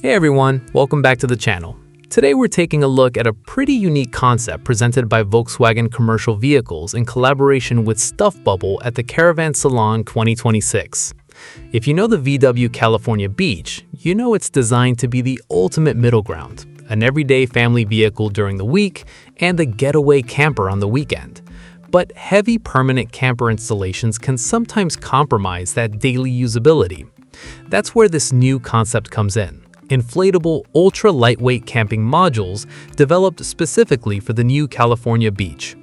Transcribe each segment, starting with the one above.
Hey everyone, welcome back to the channel. Today we're taking a look at a pretty unique concept presented by Volkswagen Commercial Vehicles in collaboration with Inflatable at the Caravan Salon 2026. If you know the VW California Beach, you know it's designed to be the ultimate middle ground, an everyday family vehicle during the week and the getaway camper on the weekend. But heavy permanent camper installations can sometimes compromise that daily usability. That's where this new concept comes in. Inflatable, ultra-lightweight camping modules developed specifically for the new California Beach.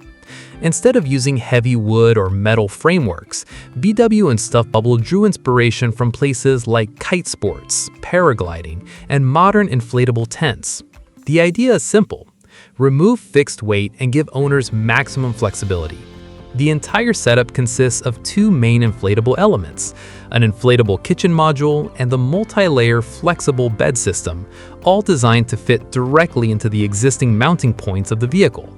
Instead of using heavy wood or metal frameworks, VW and Inflatable drew inspiration from places like kite sports, paragliding, and modern inflatable tents. The idea is simple: remove fixed weight and give owners maximum flexibility. The entire setup consists of two main inflatable elements, an inflatable kitchen module and the multi-layer flexible bed system, all designed to fit directly into the existing mounting points of the vehicle.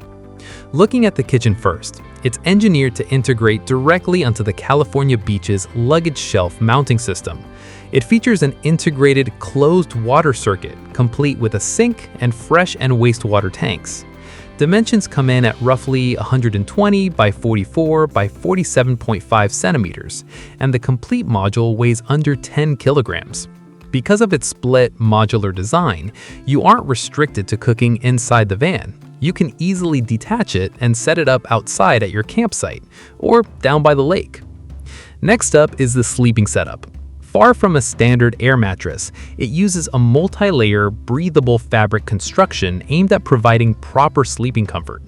Looking at the kitchen first, it's engineered to integrate directly onto the California Beach's luggage shelf mounting system. It features an integrated closed water circuit, complete with a sink and fresh and wastewater tanks. Dimensions come in at roughly 120 by 44 by 47.5 centimeters, and the complete module weighs under 10 kilograms. Because of its split modular design, you aren't restricted to cooking inside the van. You can easily detach it and set it up outside at your campsite or down by the lake. Next up is the sleeping setup. Far from a standard air mattress, it uses a multi-layer, breathable fabric construction aimed at providing proper sleeping comfort.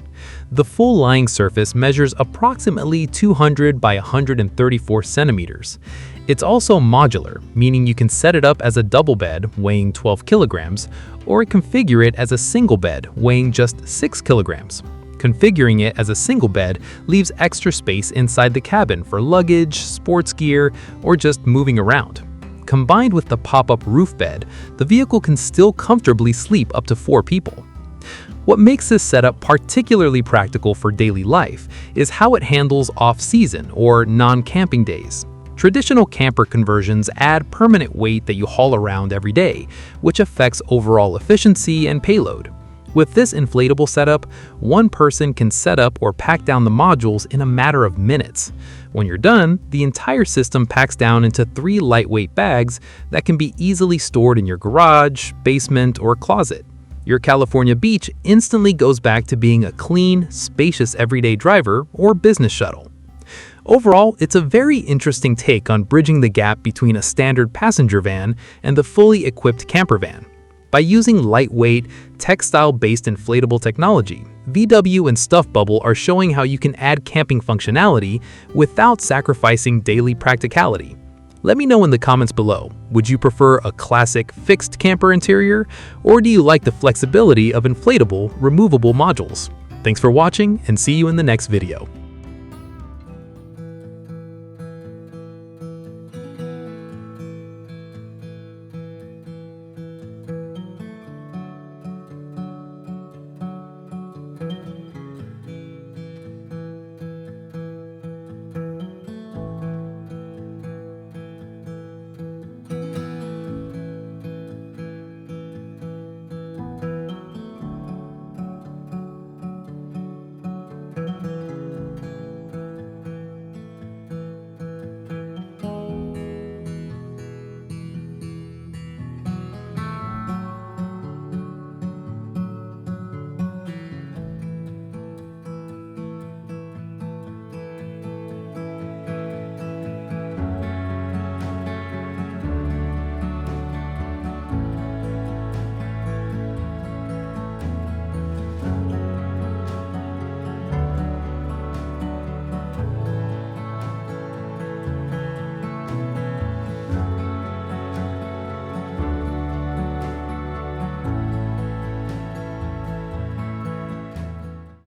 The full lying surface measures approximately 200 by 134 centimeters. It's also modular, meaning you can set it up as a double bed weighing 12 kilograms, or configure it as a single bed weighing just 6 kilograms. Configuring it as a single bed leaves extra space inside the cabin for luggage, sports gear, or just moving around. Combined with the pop-up roof bed, the vehicle can still comfortably sleep up to 4 people. What makes this setup particularly practical for daily life is how it handles off-season or non-camping days. Traditional camper conversions add permanent weight that you haul around every day, which affects overall efficiency and payload. With this inflatable setup, one person can set up or pack down the modules in a matter of minutes. When you're done, the entire system packs down into 3 lightweight bags that can be easily stored in your garage, basement, or closet. Your California Beach instantly goes back to being a clean, spacious everyday driver or business shuttle. Overall, it's a very interesting take on bridging the gap between a standard passenger van and the fully equipped camper van. By using lightweight, textile-based inflatable technology, VW and Inflatable are showing how you can add camping functionality without sacrificing daily practicality. Let me know in the comments below, would you prefer a classic fixed camper interior, or do you like the flexibility of inflatable, removable modules? Thanks for watching, and see you in the next video.